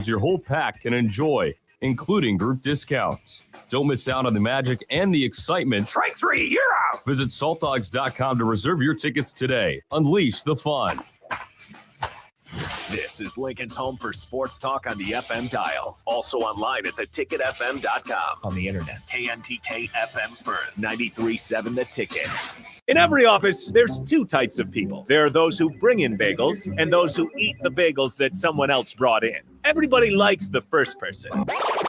your whole pack can enjoy, including group discounts. Don't miss out on the magic and the excitement. Strike three, you're out. Visit saltdogs.com to reserve your tickets today. Unleash the fun. This is Lincoln's home for sports talk on the FM dial. Also online at theticketfm.com. On the internet. KNTK FM Firth, 93.7 The Ticket. In every office, there's two types of people. There are those who bring in bagels and those who eat the bagels that someone else brought in. Everybody likes the first person.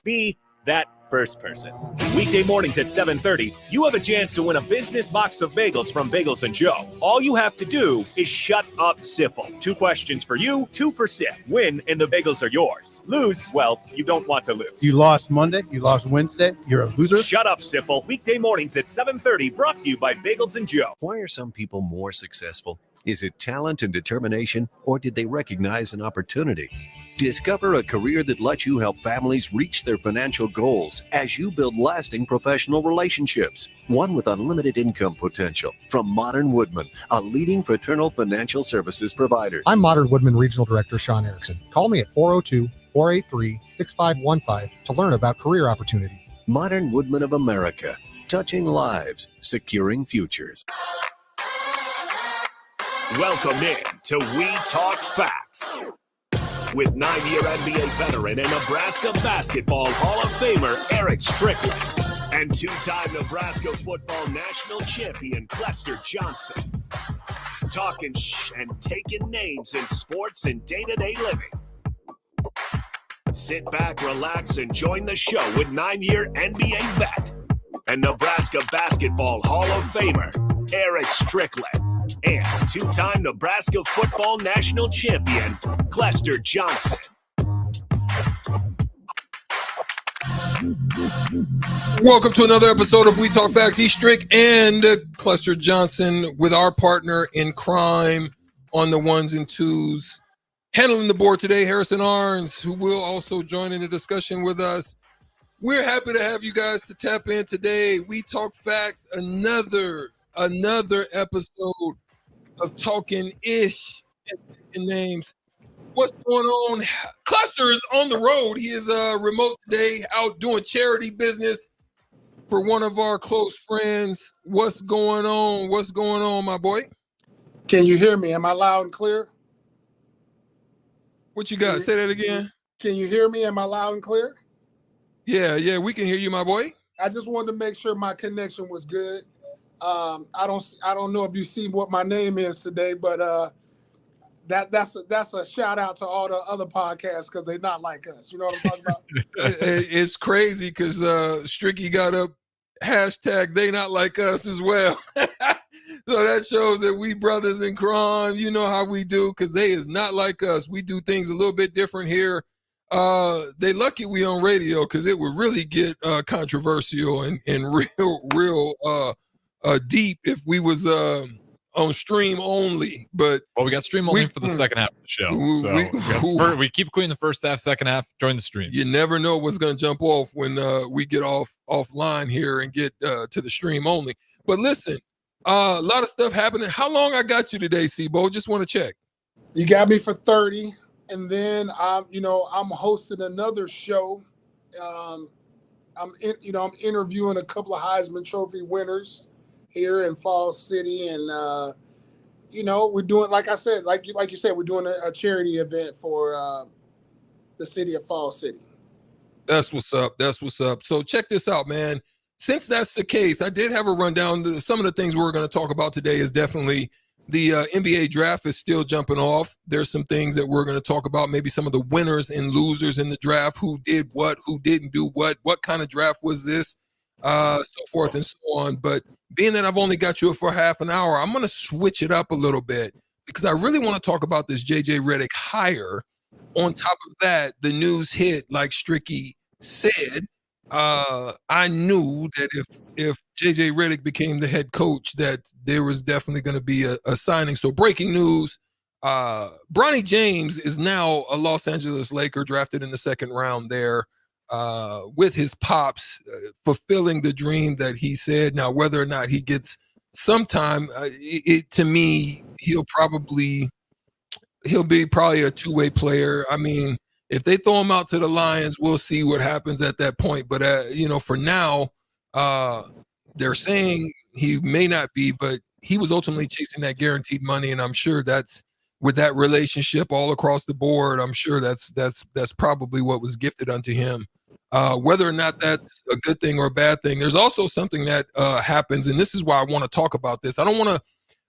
Be that first person. Weekday mornings at 7:30, you have a chance to win a business box of bagels from Bagels & Joe. All you have to do is shut up, Sipple. 2 questions for you, 2 for Sip. Win, and the bagels are yours. Lose, well, you don't want to lose. You lost Monday, you lost Wednesday, you're a loser. Shut up, Sipple. Weekday mornings at 7:30, brought to you by Bagels & Joe. Why are some people more successful? Is it talent and determination, or did they recognize an opportunity? Discover a career that lets you help families reach their financial goals as you build lasting professional relationships. One with unlimited income potential. From Modern Woodman, a leading fraternal financial services provider. I'm Modern Woodman Regional Director Sean Erickson. Call me at 402-483-6515 to learn about career opportunities. Modern Woodman of America. Touching lives, securing futures. Welcome in to We Talk Facts with 9-year NBA veteran and Nebraska basketball Hall of Famer Eric Strickland and 2-time Nebraska football national champion Clester Johnson. Talking and taking names in sports and day-to-day living. Sit back, relax, and join the show with 9-year NBA vet and Nebraska basketball Hall of Famer Eric Strickland. And 2-time Nebraska football national champion, Clester Johnson. Welcome to another episode of We Talk Facts. E. Strick and Clester Johnson with our partner in crime on the ones and twos. Handling the board today, Harrison Arns, who will also join in the discussion with us. We're happy to have you guys to tap in today. We Talk Facts, another episode of talking ish and names. What's going on? Clester is on the road. He is remote today, out doing charity business for one of our close friends. What's going on? What's going on, my boy? Can you hear me? Am I loud and clear? What you got? Say that again. Can you hear me? Am I loud and clear? Yeah, we can hear you, my boy. I just wanted to make sure my connection was good. I don't know if you see what my name is today, but that's a shout out to all the other podcasts because they're not like us. You know what I'm talking about? It's crazy because Stricky got up hashtag they not like us as well. So that shows that we brothers in crime. You know how we do because they is not like us. We do things a little bit different here. They lucky we on radio because it would really get controversial and real deep if we was on stream only. But we got stream only for the second half of the show. So we keep quitting the first half, second half, join the streams. You never know what's going to jump off when we get offline here and get to the stream only. But listen, a lot of stuff happening. How long I got you today, Sebo? Just want to check. You got me for 30. And then I'm hosting another show. I'm interviewing a couple of Heisman Trophy winners here in Falls City, and we're doing, like I said, like you said, we're doing a charity event for the city of Falls City. That's what's up. So check this out, man. Since that's the case, I did have a rundown. Some of the things we're going to talk about today is definitely the NBA draft is still jumping off. There's some things that we're going to talk about, maybe some of the winners and losers in the draft, who did what, who didn't do what kind of draft was this, so forth and so on. But being that I've only got you for half an hour, I'm going to switch it up a little bit because I really want to talk about this J.J. Redick hire. On top of that, the news hit, like Stricky said. I knew that if J.J. Redick became the head coach, that there was definitely going to be a signing. So breaking news, Bronny James is now a Los Angeles Laker, drafted in the second round there with his pops, fulfilling the dream that he said. Now, whether or not he gets some time, to me, he'll be probably a two-way player. I mean, if they throw him out to the Lions, we'll see what happens at that point. But for now, they're saying he may not be, but he was ultimately chasing that guaranteed money, and I'm sure that's with that relationship all across the board. I'm sure that's probably what was gifted unto him. Whether or not that's a good thing or a bad thing, there's also something that happens, and this is why I want to talk about this. I don't want to.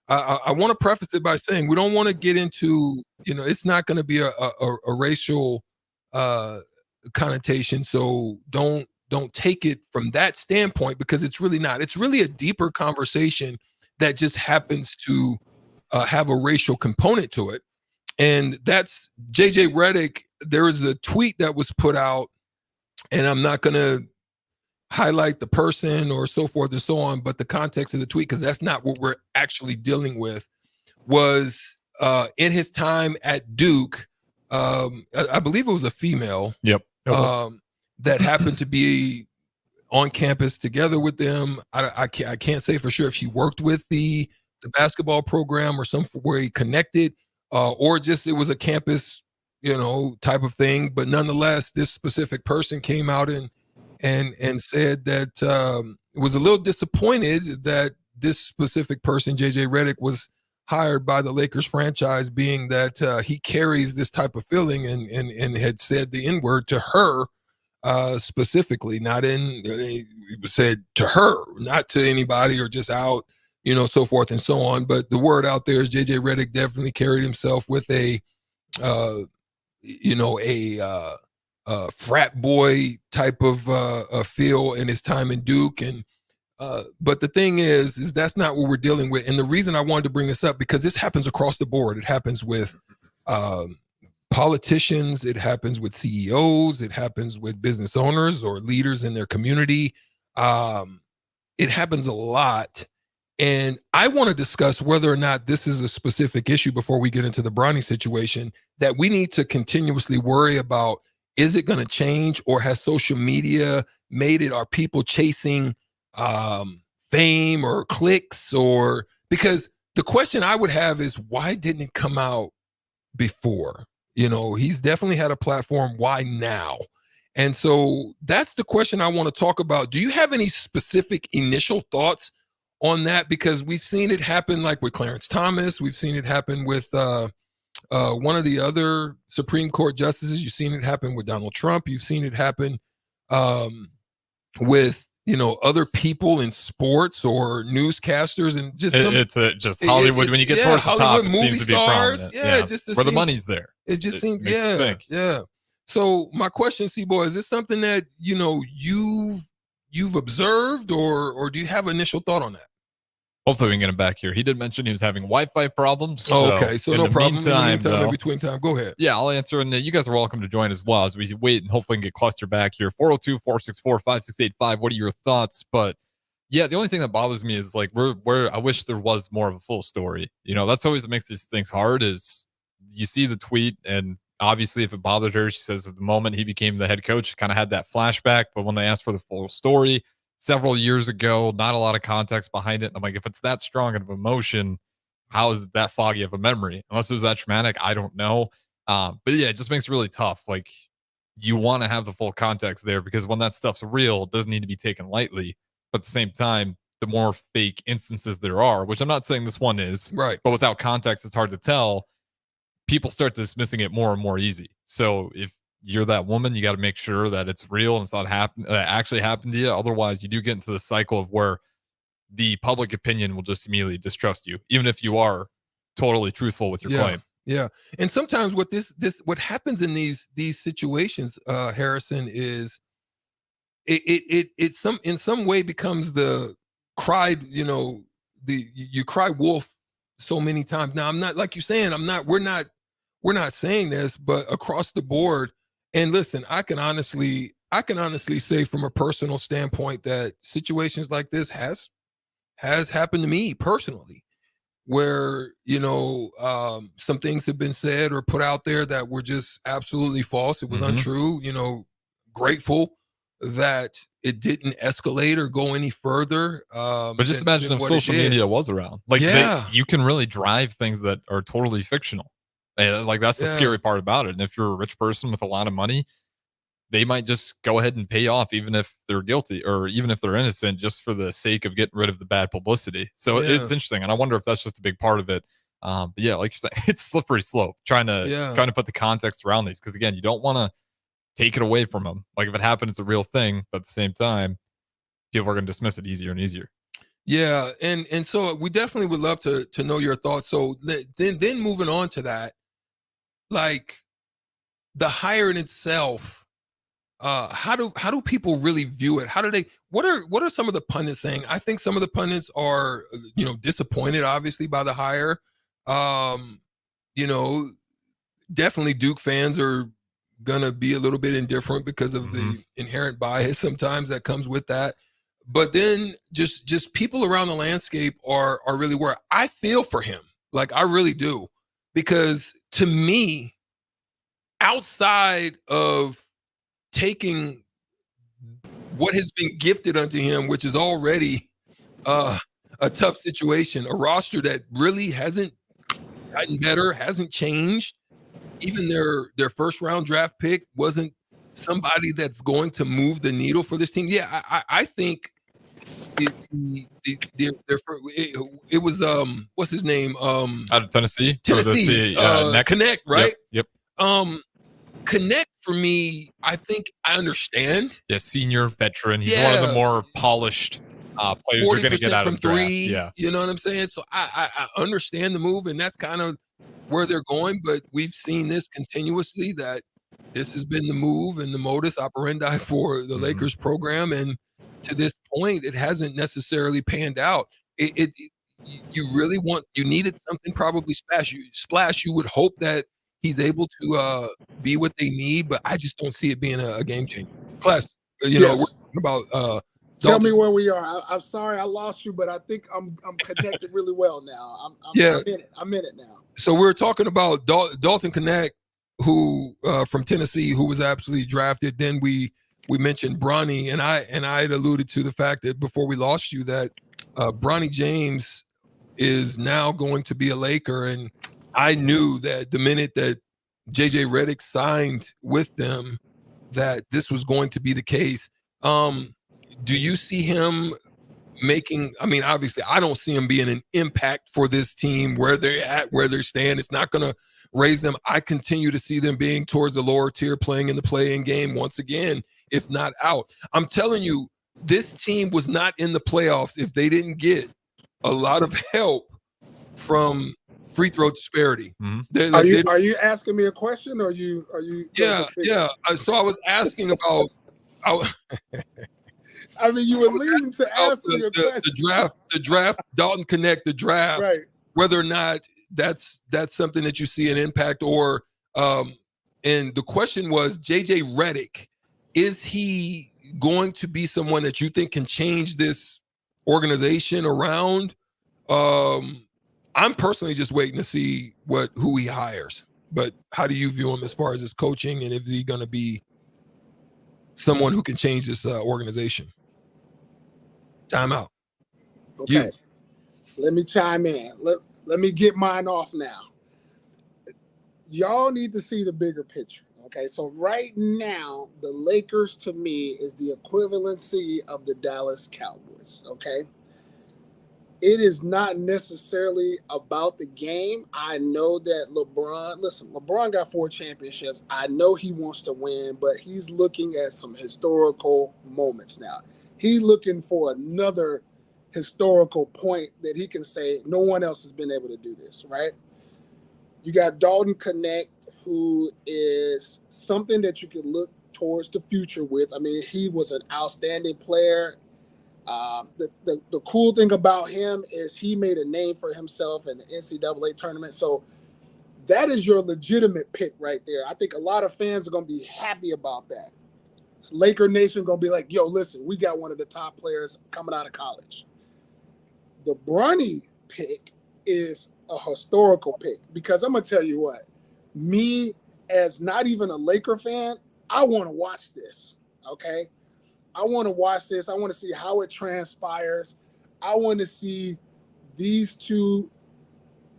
I want to preface it by saying we don't want to get into, it's not going to be a racial connotation. So don't take it from that standpoint, because it's really not. It's really a deeper conversation that just happens to have a racial component to it. And that's JJ Redick. There was a tweet that was put out, and I'm not going to highlight the person or so forth and so on, but the context of the tweet, because that's not what we're actually dealing with, was in his time at Duke, I believe it was a female. Yep. That happened to be on campus together with them. I can't say for sure if she worked with the basketball program or some way connected, or just it was a campus, type of thing. But nonetheless, this specific person came out and said that was a little disappointed that this specific person, JJ Redick, was hired by the Lakers franchise, being that he carries this type of feeling and had said the N-word to her specifically, not in, it was said to her, not to anybody or just out, so forth and so on. But the word out there is JJ Redick definitely carried himself with a frat boy type of feel in his time in Duke. And but the thing is that's not what we're dealing with. And the reason I wanted to bring this up, because this happens across the board. It happens with politicians, it happens with CEOs, it happens with business owners or leaders in their community. It happens a lot. And I want to discuss whether or not this is a specific issue before we get into the Bronny situation that we need to continuously worry about. Is it going to change, or has social media made it? Are people chasing fame or clicks? Or because the question I would have is, why didn't it come out before? He's definitely had a platform. Why now? And so that's the question I want to talk about. Do you have any specific initial thoughts on that? Because we've seen it happen like with Clarence Thomas. We've seen it happen with one of the other Supreme Court justices. You've seen it happen with Donald Trump. You've seen it happen with other people in sports or newscasters, and just just Hollywood. When you get towards the top, it seems to be prominent. Just where the money's there. It just seems, yeah. So my question, C-Boy, is this something that you've observed, or do you have an initial thought on that? Hopefully we can get him back here. He did mention he was having Wi-Fi problems. Okay, so no problem. In the meantime, in between time, go ahead. Yeah, I'll answer, and you guys are welcome to join as well as we wait and hopefully can get cluster back here. 402-464-5685. What are your thoughts? But yeah, the only thing that bothers me is like I wish there was more of a full story. That's always what makes these things hard. Is you see the tweet, and obviously if it bothered her, she says at the moment he became the head coach, kind of had that flashback. But when they asked for the full story several years ago, not a lot of context behind it. I'm like, if it's that strong of emotion, how is it that foggy of a memory? Unless it was that traumatic, I don't know. But yeah, it just makes it really tough. Like, you want to have the full context there, because when that stuff's real, it doesn't need to be taken lightly. But at the same time, the more fake instances there are, which I'm not saying this one is, right, but without context, it's hard to tell. People start dismissing it more and more easy. So if you're that woman, you got to make sure that it's real and it's not actually happened to you. Otherwise, you do get into the cycle of where the public opinion will just immediately distrust you, even if you are totally truthful with your claim. Yeah. And sometimes what what happens in these situations, Harrison, is it in some way becomes the cried, you cry wolf so many times. Now, I'm not, like you're saying, we're not saying this, but across the board. And listen, I can honestly say from a personal standpoint that situations like this has happened to me personally, where some things have been said or put out there that were just absolutely false. It was untrue. Grateful that it didn't escalate or go any further. But just imagine if social media was around. Like, you can really drive things that are totally fictional. And like that's the scary part about it. And if you're a rich person with a lot of money, they might just go ahead and pay off even if they're guilty or even if they're innocent, just for the sake of getting rid of the bad publicity. So it's interesting, and I wonder if that's just a big part of it. But yeah, like you're saying, it's slippery slope trying to put the context around these, because again, you don't want to take it away from them. Like if it happened, it's a real thing, but at the same time, people are going to dismiss it easier and easier. Yeah, and so we definitely would love to know your thoughts. So then moving on to that, like the hire in itself, how do people really view it? How do they? What are some of the pundits saying? I think some of the pundits are disappointed, obviously, by the hire. Definitely Duke fans are gonna be a little bit indifferent because of the inherent bias sometimes that comes with that. But then just people around the landscape are really worried. I feel for him, like I really do, because to me, outside of taking what has been gifted unto him, which is already a tough situation, a roster that really hasn't gotten better, hasn't changed. Even their first round draft pick wasn't somebody that's going to move the needle for this team. Yeah, I think it was what's his name, out of Tennessee, Connect, right? Yep. Connect for me, I think I understand. Yeah, senior veteran. He's one of the more polished players you're going to get out of the draft. Yeah, you know what I'm saying. So I understand the move, and that's kind of where they're going. But we've seen this continuously, that this has been the move and the modus operandi for the Lakers program, and to this point, it hasn't necessarily panned out. You really you needed something probably splash. You would hope that he's able to be what they need, but I just don't see it being a game changer. Plus, we're talking about. Tell me where we are. I'm sorry I lost you, but I think I'm connected really well now. I'm in it now. So we're talking about Dalton Connect, who from Tennessee, who was absolutely drafted. Then we mentioned Bronny, and I had alluded to the fact that before we lost you that Bronny James is now going to be a Laker, and I knew that the minute that JJ Redick signed with them, that this was going to be the case. Do you see him making? I mean, obviously, I don't see him being an impact for this team where they're at, where they stand. It's not going to raise them. I continue to see them being towards the lower tier, playing in the play-in game once again, if not out. I'm telling you, this team was not in the playoffs if they didn't get a lot of help from free throw disparity. Are you asking me a question, or are you? Yeah. So I was asking about. I mean, you were leading to ask me a question. The draft, Dalton Connect, the draft, right? Whether or not that's something that you see an impact, or and the question was JJ Redick, is he going to be someone that you think can change this organization around? I'm personally just waiting to see who he hires. But how do you view him as far as his coaching, and is he going to be someone who can change this organization? Time out. Okay. Let me chime in. Let me get mine off now. Y'all need to see the bigger picture. Okay, so right now, the Lakers to me is the equivalency of the Dallas Cowboys. Okay. It is not necessarily about the game. I know that LeBron got 4 championships. I know he wants to win, but he's looking at some historical moments now. He's looking for another historical point that he can say no one else has been able to do this, right? You got Dalton Connect, who is something that you can look towards the future with. I mean, he was an outstanding player. The cool thing about him is he made a name for himself in the NCAA tournament. So that is your legitimate pick right there. I think a lot of fans are going to be happy about that. Laker Nation going to be like, yo, listen, we got one of the top players coming out of college. The Bronny pick is a historical pick, because I'm going to tell you what, me as not even a Laker fan, I want to watch this, okay? I want to watch this. I want to see how it transpires. I want to see these two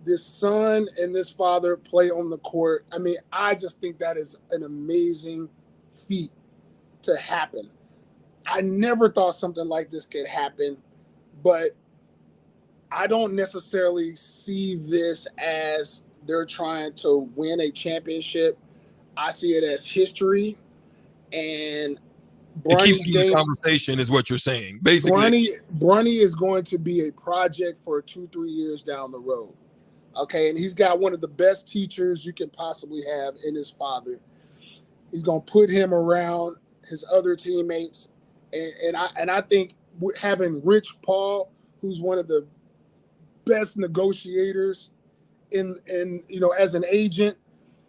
this son and this father play on the court. I mean, I just think that is an amazing feat to happen. I never thought something like this could happen, but I don't necessarily see this as they're trying to win a championship. I see it as history, and it keeps you in the conversation is what you're saying. Basically, Bronny is going to be a project for 2-3 years down the road. Okay, and he's got one of the best teachers you can possibly have in his father. He's going to put him around his other teammates, and I think having Rich Paul, who's one of the best negotiators in as an agent,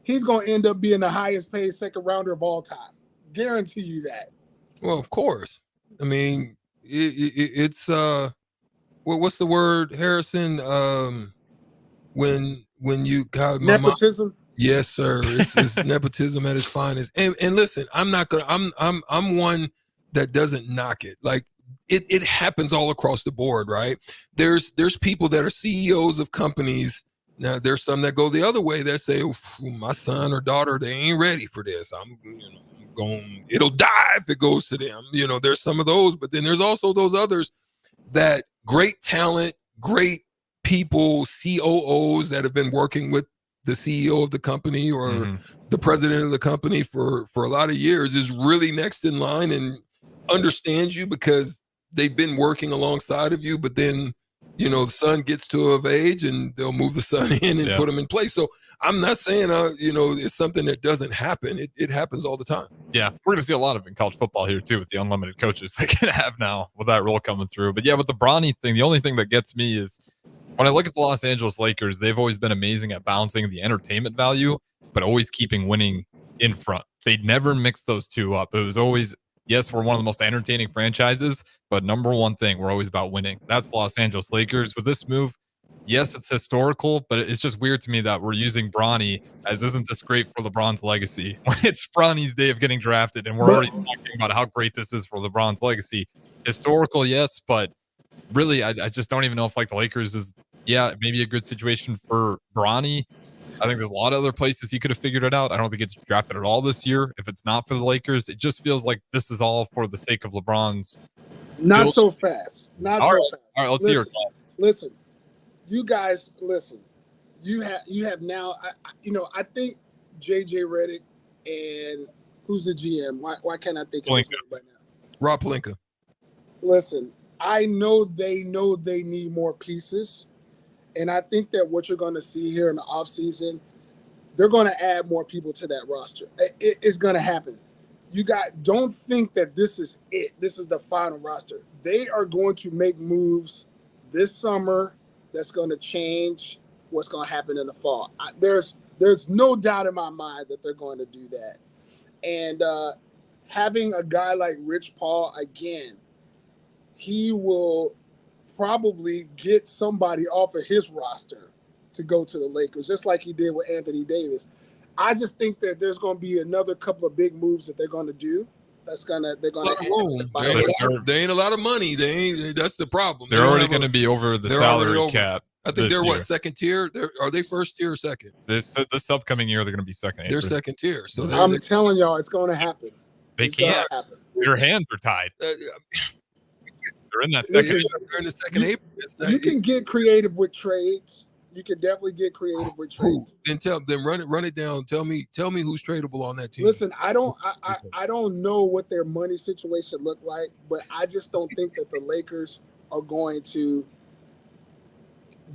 he's going to end up being the highest paid second rounder of all time. Guarantee you that. Well, of course. I mean, it's what's the word, Harrison? When you got nepotism. Yes, sir. It's nepotism at its finest. And listen, I'm one that doesn't knock it. Like it happens all across the board, right? There's people that are CEOs of companies. Now there's some that go the other way that say, my son or daughter, they ain't ready for this. It'll die if it goes to them. There's some of those, but then there's also those others that great talent, great people, COOs that have been working with the CEO of the company or the president of the company for a lot of years is really next in line and understands you because they've been working alongside of you, but then the son gets to of age and they'll move the son in and put him in place. So I'm not saying, it's something that doesn't happen. It happens all the time. Yeah. We're going to see a lot of it in college football here too, with the unlimited coaches they can have now with that rule coming through. But yeah, with the Bronny thing, the only thing that gets me is when I look at the Los Angeles Lakers, they've always been amazing at balancing the entertainment value, but always keeping winning in front. They'd never mix those two up. It was always, yes, we're one of the most entertaining franchises, but number one thing, we're always about winning. That's the Los Angeles Lakers. With this move, yes, it's historical, but it's just weird to me that we're using Bronny as isn't this great for LeBron's legacy when it's Bronny's day of getting drafted, and we're already talking about how great this is for LeBron's legacy. Historical, yes, but really, I just don't even know if like the Lakers is, maybe a good situation for Bronny. I think there's a lot of other places he could have figured it out. I don't think it's drafted at all this year. If it's not for the Lakers, it just feels like this is all for the sake of LeBron's. Not so fast. Not so fast. All right, let's hear your thoughts. Listen, you guys, listen. You have now. I think JJ Redick and who's the GM? Why can't I think of his name right now? Rob Pelinka. Listen, I know they need more pieces. And I think that what you're going to see here in the offseason, they're going to add more people to that roster. It's going to happen. Don't think that this is it. This is the final roster. They are going to make moves this summer that's going to change what's going to happen in the fall. There's no doubt in my mind that they're going to do that. And having a guy like Rich Paul, again, he will probably get somebody off of his roster to go to the Lakers, just like he did with Anthony Davis. I just think that there's going to be another couple of big moves that they're going to do. They're going to. There ain't a lot of money. That's the problem. They're already going to be over the salary cap. I think they're second tier? Are they first tier or second? This upcoming year, they're going to be second. They're second tier. So I'm telling y'all, it's going to happen. They can't. Their hands are tied. They're in that second. They're in the second apron. You can get creative with trades. You can definitely get creative with trades. Then run it down. Tell me who's tradable on that team. Listen, I don't know what their money situation look like, but I just don't think that the Lakers are going to.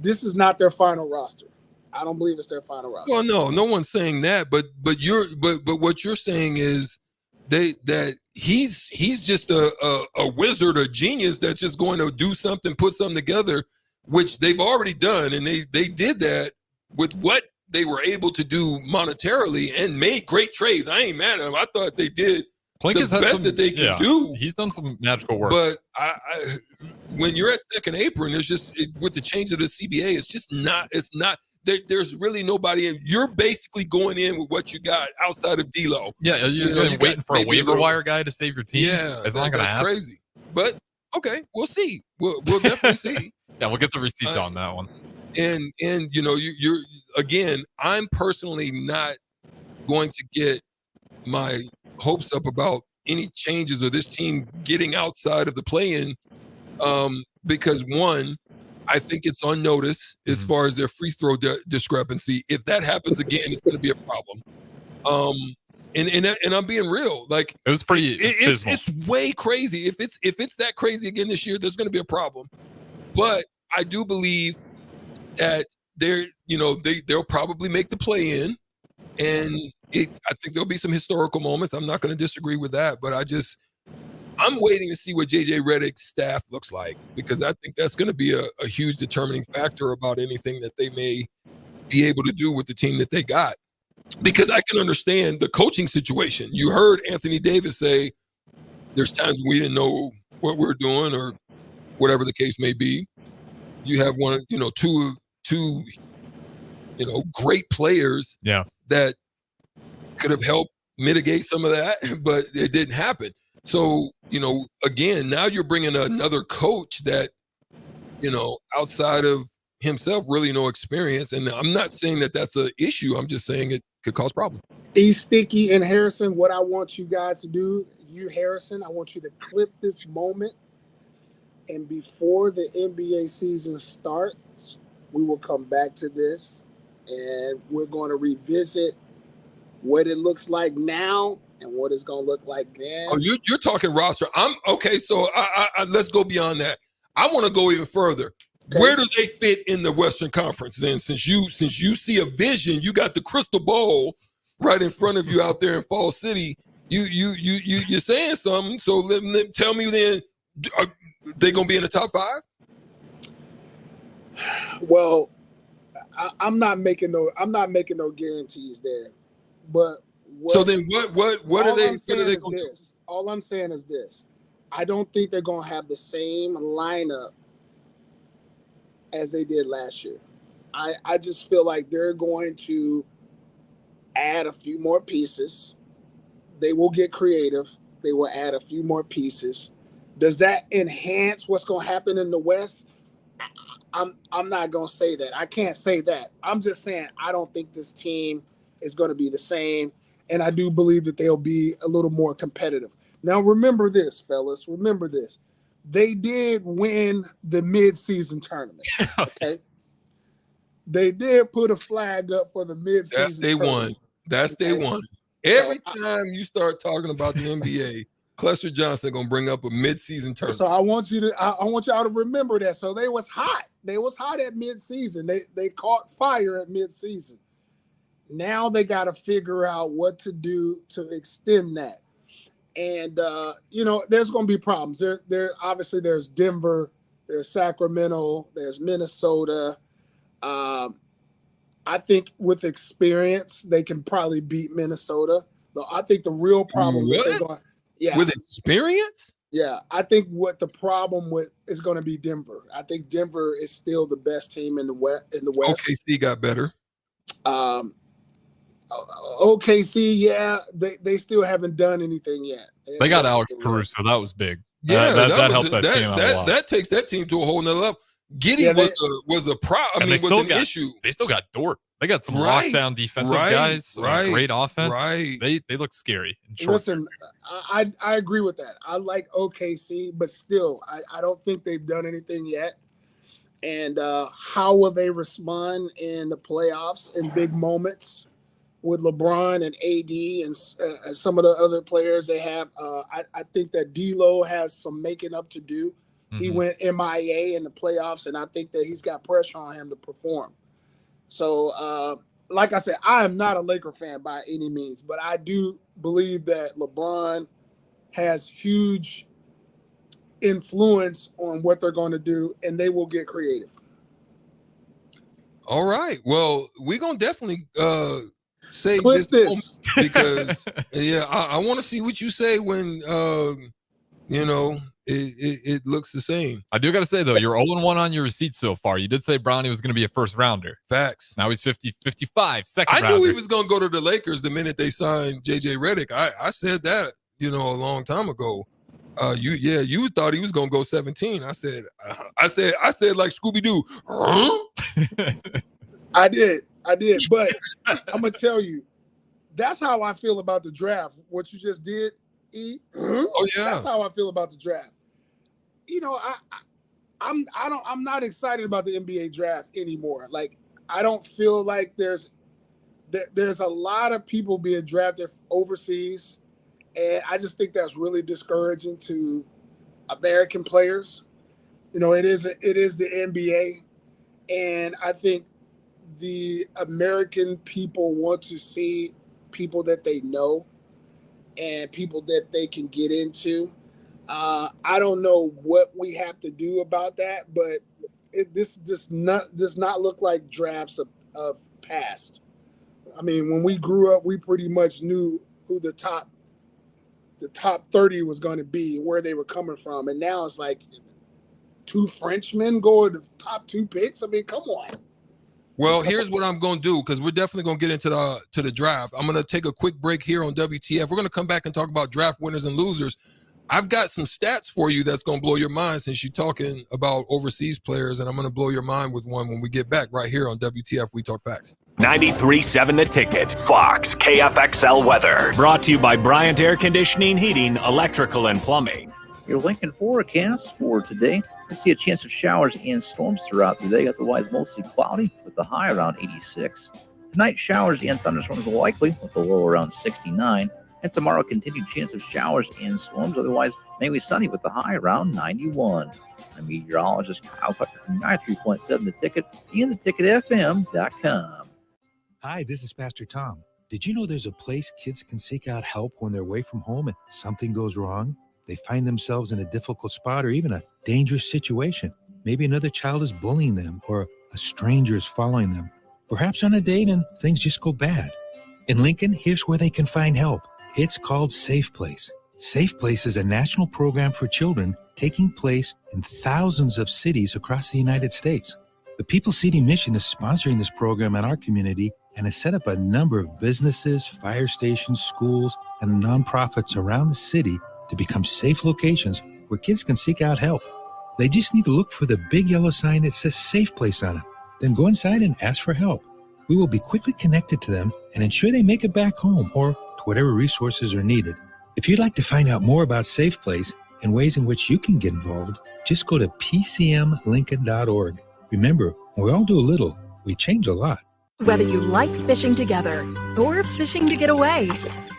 This is not their final roster. I don't believe it's their final roster. Well, no one's saying that, but what you're saying is that he's just a wizard, a genius that's just going to do something, put something together, which they've already done, and they did that with what they were able to do monetarily and made great trades. I ain't mad at them. I thought they did the best that they could do. He's done some magical work. But when you're at second apron, there's just with the change of the CBA, it's just not. It's not. There's really nobody in. You're basically going in with what you got outside of D'Lo. Yeah, you're waiting for a waiver wire guy to save your team. Yeah, it's not going to happen. That's crazy. But okay, we'll see. We'll definitely see. Yeah, we'll get the receipts on that one. And you know, you're again, I'm personally not going to get my hopes up about any changes or this team getting outside of the play-in, because one, I think it's on notice as far as their free throw discrepancy. If that happens again, it's going to be a problem. And I'm being real. Like, It was pretty it's way crazy. If it's that crazy again this year, there's going to be a problem. But I do believe that they'll probably make the play-in, and I think there'll be some historical moments. I'm not going to disagree with that, but I'm waiting to see what JJ Redick's staff looks like, because I think that's going to be a huge determining factor about anything that they may be able to do with the team that they got. Because I can understand the coaching situation. You heard Anthony Davis say there's times we didn't know what we're doing or whatever the case may be. You have two great players that could have helped mitigate some of that, but it didn't happen. So, again, now you're bringing another coach that, outside of himself, really no experience. And I'm not saying that that's an issue. I'm just saying it could cause problems. Sticky and Harrison, what I want you guys to do, Harrison, I want you to clip this moment. And before the NBA season starts, we will come back to this and we're going to revisit what it looks like now and what it's going to look like then. Oh, you're talking roster. I'm okay. So I let's go beyond that. I want to go even further. Okay. Where do they fit in the Western Conference then? Since you see a vision, you got the crystal ball right in front of you out there in Fall City. You're saying something. So tell me then, are they going to be in the top 5? Well, I'm not making no guarantees there. But so then what are they? What are they going to do? All I'm saying is this: I don't think they're going to have the same lineup as they did last year. I just feel like they're going to add a few more pieces. They will get creative. They will add a few more pieces. Does that enhance what's going to happen in the West? I'm not going to say that. I can't say that. I'm just saying I don't think this team is going to be the same, and I do believe that they'll be a little more competitive. Now, remember this, fellas. Remember this. They did win the mid-season tournament. Okay, they did put a flag up for the mid-season. That's day one. That's day one. Every time you start talking about the NBA, Cluster Johnson gonna bring up a mid-season tournament. So I want y'all to remember that. So they was hot. They was hot at mid-season. They caught fire at mid-season. Now they got to figure out what to do to extend that. And there's going to be problems. There obviously there's Denver, there's Sacramento, there's Minnesota. I think with experience they can probably beat Minnesota. But I think the real problem with experience? Yeah, I think what the problem is going to be Denver. I think Denver is still the best team in the West. OKC got better. OKC, yeah, they still haven't done anything yet. They got Alex Caruso. That was big. Yeah, that helped that team out a lot. That takes that team to a whole nother level. Giddey was a problem. Was an issue. They still got Dort. They got some lockdown defensive guys. Great offense. They look scary. Listen, I agree with that. I like OKC, but still, I don't think they've done anything yet. And how will they respond in the playoffs in big moments with LeBron and AD and some of the other players they have? I think that D'Lo has some making up to do. Mm-hmm. He went MIA in the playoffs, and I think that he's got pressure on him to perform. So, like I said, I am not a Laker fan by any means, but I do believe that LeBron has huge influence on what they're going to do, and they will get creative. All right. Well, we're going to definitely say this because, I want to see what you say when, it looks the same. I do got to say, though, you're 0-1 on your receipts so far. You did say Bronny was going to be a first rounder. Facts. Now he's 55, second I rounder. knew he was going to go to the Lakers the minute they signed JJ Redick. I said that, a long time ago. You thought he was gonna go 17. I said like Scooby-Doo. I did, but I'm gonna tell you, that's how I feel about the draft. What you just did, E. Oh yeah, that's how I feel about the draft. You know, I'm not excited about the NBA draft anymore. Like, I don't feel like there's a lot of people being drafted overseas, and I just think that's really discouraging to American players. You know, it is the NBA, and I think the American people want to see people that they know and people that they can get into. I don't know what we have to do about that, but this does not look like drafts of past. I mean, when we grew up, we pretty much knew who the top 30 was going to be, where they were coming from, and now it's like 2 Frenchmen go to the top 2 picks. I mean, come on. Well, here's what I'm going to do, because we're definitely going to get into the draft. I'm going to take a quick break here on WTF. We're going to come back and talk about draft winners and losers. I've got some stats for you that's going to blow your mind, since you're talking about overseas players, and I'm going to blow your mind with one when we get back right here on WTF We Talk Facts. 93.7 The Ticket, Fox, KFXL weather. Brought to you by Bryant Air Conditioning, Heating, Electrical, and Plumbing. Your Lincoln forecast for today. I see a chance of showers and storms throughout the day. Otherwise, mostly cloudy with the high around 86. Tonight, showers and thunderstorms are likely with the low around 69. And tomorrow, continued chance of showers and storms. Otherwise, mainly sunny with the high around 91. I'm meteorologist Kyle Putner from 93.7 The Ticket and theticketfm.com. Hi, this is Pastor Tom. Did you know there's a place kids can seek out help when they're away from home and something goes wrong? They find themselves in a difficult spot or even a dangerous situation. Maybe another child is bullying them or a stranger is following them. Perhaps on a date and things just go bad. In Lincoln, here's where they can find help. It's called Safe Place. Safe Place is a national program for children taking place in thousands of cities across the United States. The People City Mission is sponsoring this program in our community and has set up a number of businesses, fire stations, schools, and nonprofits around the city to become safe locations where kids can seek out help. They just need to look for the big yellow sign that says Safe Place on it. Then go inside and ask for help. We will be quickly connected to them and ensure they make it back home or to whatever resources are needed. If you'd like to find out more about Safe Place and ways in which you can get involved, just go to pcmlincoln.org. Remember, when we all do a little, we change a lot. Whether you like fishing together or fishing to get away,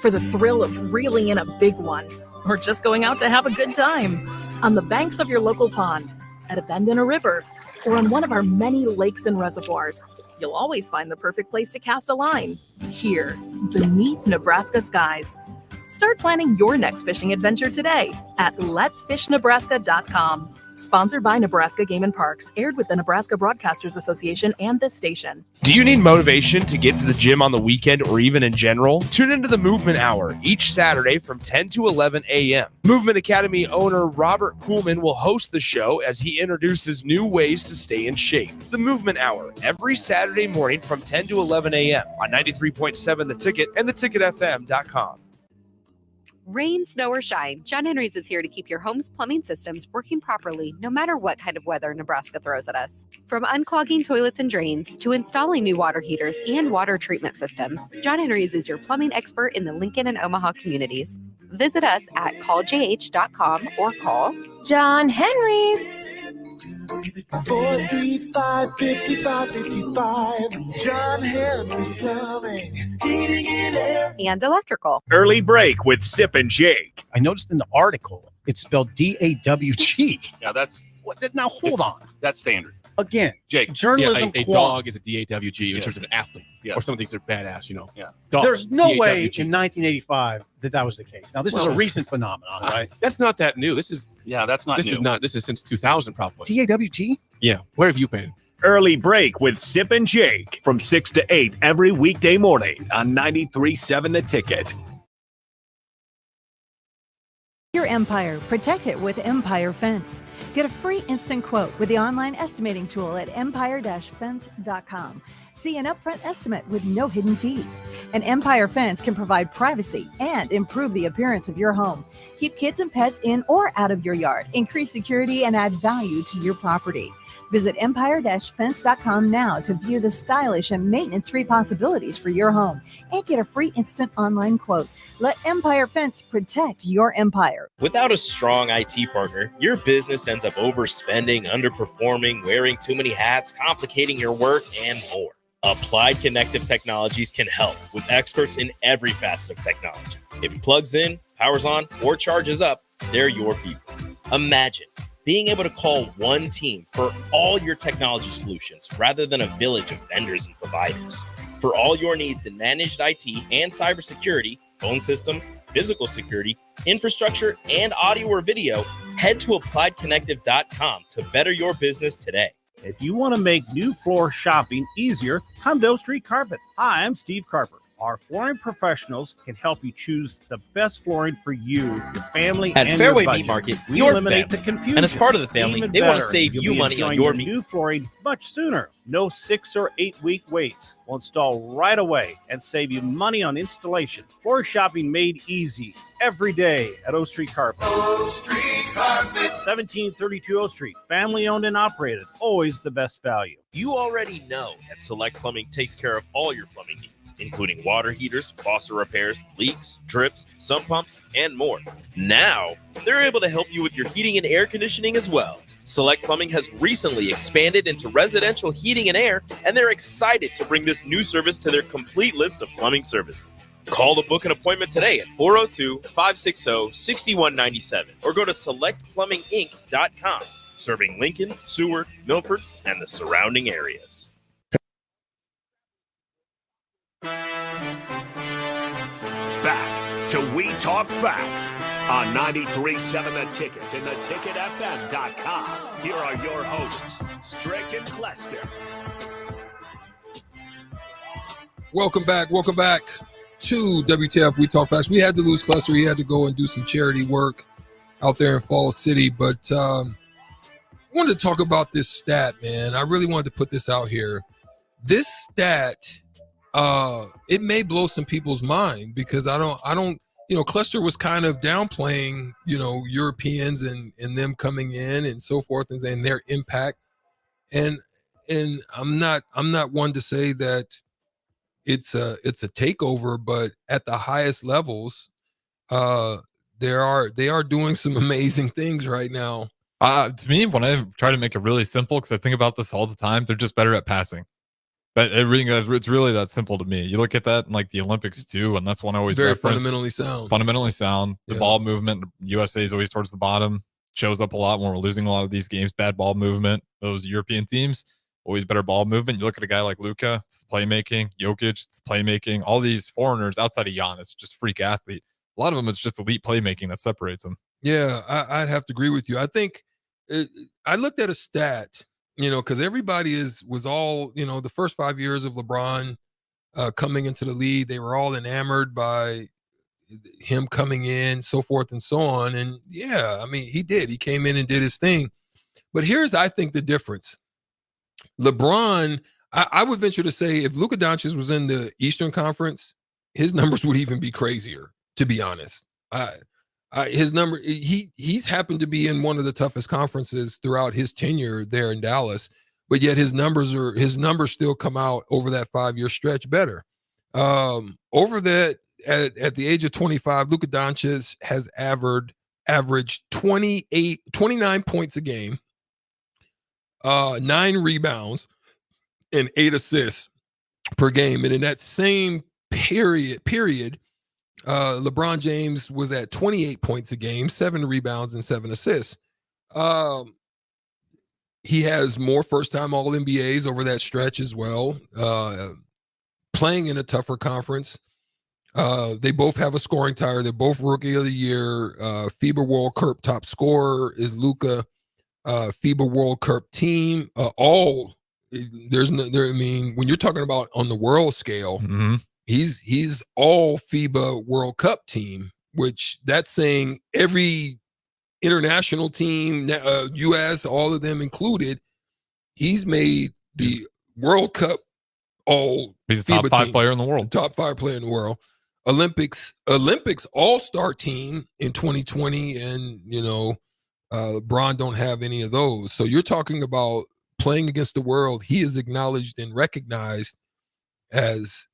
for the thrill of reeling in a big one, or just going out to have a good time, on the banks of your local pond, at a bend in a river, or on one of our many lakes and reservoirs, you'll always find the perfect place to cast a line, here, beneath Nebraska skies. Start planning your next fishing adventure today at letsfishnebraska.com. Sponsored by Nebraska Game and Parks, aired with the Nebraska Broadcasters Association and this station. Do you need motivation to get to the gym on the weekend or even in general? Tune into the Movement Hour each Saturday from 10 to 11 a.m. Movement Academy owner Robert Kuhlman will host the show as he introduces new ways to stay in shape. The Movement Hour, every Saturday morning from 10 to 11 a.m. on 93.7 The Ticket and theticketfm.com. Rain, snow, or shine, John Henry's is here to keep your home's plumbing systems working properly no matter what kind of weather Nebraska throws at us. From unclogging toilets and drains to installing new water heaters and water treatment systems, John Henry's is your plumbing expert in the Lincoln and Omaha communities. Visit us at calljh.com or call John Henry's. 435-5555. John Henry's Plumbing, Heating and Air, and Electrical. Early break with Sip and Jake. I noticed in the article it's spelled D-A-W-G. Yeah, that's Now hold on. That's standard. Again, Jake, journalism. a dog is a D-A-W-G in terms of an athlete. Yes. Or someone thinks they're badass, Yeah. Dogs, There's no way D-A-W-G. in 1985 that was the case. Now this is a recent phenomenon, right? That's not that new. This is that's not this new. is not this is since 2000 probably. D-A-W-G? Yeah. Where have you been? Early break with Sip and Jake from 6 to 8 every weekday morning on 93.7 The Ticket. Your Empire. Protect it with Empire Fence. Get a free instant quote with the online estimating tool at empire-fence.com. See an upfront estimate with no hidden fees. An Empire Fence can provide privacy and improve the appearance of your home. Keep kids and pets in or out of your yard. Increase security and add value to your property. Visit empire-fence.com now to view the stylish and maintenance-free possibilities for your home and get a free instant online quote. Let Empire Fence protect your empire. Without a strong IT partner, your business ends up overspending, underperforming, wearing too many hats, complicating your work, and more. Applied Connective Technologies can help with experts in every facet of technology. If it plugs in, powers on, or charges up, they're your people. Imagine being able to call one team for all your technology solutions rather than a village of vendors and providers. For all your needs in managed IT and cybersecurity, phone systems, physical security, infrastructure, and audio or video, head to appliedconnective.com to better your business today. If you want to make new floor shopping easier, come to O Street Carpet. Hi, I'm Steve Carper. Our flooring professionals can help you choose the best flooring for you, your family, At and Fairway your Meat budget. Market, We your eliminate family. the confusion. And as part of the family, Even they want to better, save you'll you be money on enjoying your meat. new flooring much sooner. No 6 or 8 week waits. We'll install right away and save you money on installation. Floor shopping made easy every day at O Street Carpet. O Street Carpet. 1732 O Street. Family owned and operated. Always the best value. You already know that Select Plumbing takes care of all your plumbing needs, including water heaters, faucet repairs, leaks, drips, sump pumps, and more. Now, they're able to help you with your heating and air conditioning as well. Select Plumbing has recently expanded into residential heating and air, and they're excited to bring this new service to their complete list of plumbing services. Call to book an appointment today at 402-560-6197 or go to selectplumbinginc.com, serving Lincoln, Seward, Milford, and the surrounding areas. Back to We Talk Facts on 93.7 The Ticket and theticketfm.com. Here are your hosts, Strick and Clester. Welcome back to WTF We Talk Facts. We had to lose Clester. He had to go and do some charity work out there in Falls City. But I wanted to talk about this stat, man. I really wanted to put this out here. This stat, it may blow some people's mind because I don't, Clester was kind of downplaying, Europeans and them coming in and so forth and their impact. And I'm not one to say that it's a takeover, but at the highest levels, they are doing some amazing things right now. To me, when I try to make it really simple, because I think about this all the time, they're just better at passing. But it's really that simple to me. You look at that in like the Olympics too, and that's one I always Very reference. fundamentally sound. The ball movement, USA is always towards the bottom. Shows up a lot when we're losing a lot of these games. Bad ball movement. Those European teams, always better ball movement. You look at a guy like Luka, it's the playmaking. Jokic, it's playmaking. All these foreigners outside of Giannis, just freak athlete. A lot of them, it's just elite playmaking that separates them. Yeah, I'd have to agree with you. I think I looked at a stat, because everybody was all, the first 5 years of LeBron coming into the league, they were all enamored by him coming in, so forth and so on. And yeah, I mean, he came in and did his thing. But here's, I think, the difference. LeBron, I would venture to say if Luka Doncic was in the Eastern Conference, his numbers would even be crazier, to be honest. His number, he's happened to be in one of the toughest conferences throughout his tenure there in Dallas, but yet his numbers still come out over that 5-year stretch better. Over that, at the age of 25, Luka Doncic has averaged 29 points a game, 9 rebounds, and 8 assists per game. And in that same period, LeBron James was at 28 points a game, 7 rebounds, and 7 assists. He has more first-time All-NBAs over that stretch as well, playing in a tougher conference. They both have a scoring title. They're both Rookie of the Year. FIBA World Cup top scorer is Luka. FIBA World Cup team. When you're talking about on the world scale, mm-hmm. He's all FIBA World Cup team, which that's saying every international team, U.S., all of them included, he's made the World Cup all he's a top FIBA 5 team, player in the world. top 5 player in the world. Olympics all-star team in 2020, and LeBron don't have any of those. So you're talking about playing against the world. He is acknowledged and recognized as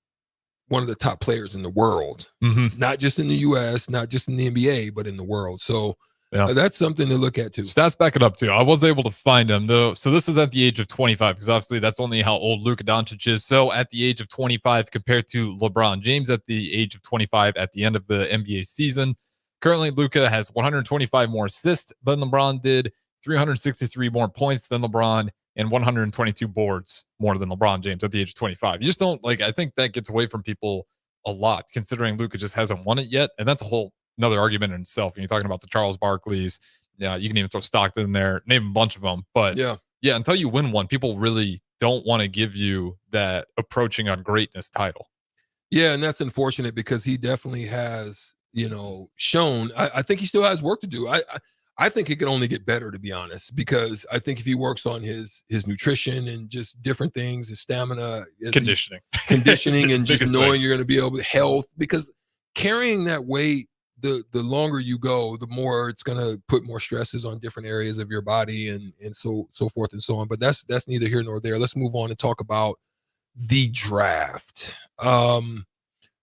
one of the top players in the world, not just in the U.S., not just in the NBA, but in the world. So that's something to look at too. Stats back it up too. I was able to find them though. So this is at the age of 25, because obviously that's only how old Luka Doncic is. So at the age of 25 compared to LeBron James at the age of 25 at the end of the NBA season. Currently, Luka has 125 more assists than LeBron did, 363 more points than LeBron, and 122 boards more than LeBron James at the age of 25. You just don't I think that gets away from people a lot, considering Luka just hasn't won it yet. And that's a whole another argument in itself. And you're talking about the Charles Barkleys. Yeah, you can even throw Stockton in there, name a bunch of them. But yeah, until you win one, people really don't want to give you that approaching on greatness title. Yeah, and that's unfortunate because he definitely has, shown. I think he still has work to do. I think it can only get better, to be honest, because I think if he works on his nutrition and just different things, his stamina, conditioning, and just knowing you're going to be able to health, because carrying that weight, the longer you go, the more it's going to put more stresses on different areas of your body and so forth and so on. But that's neither here nor there. Let's move on and talk about the draft.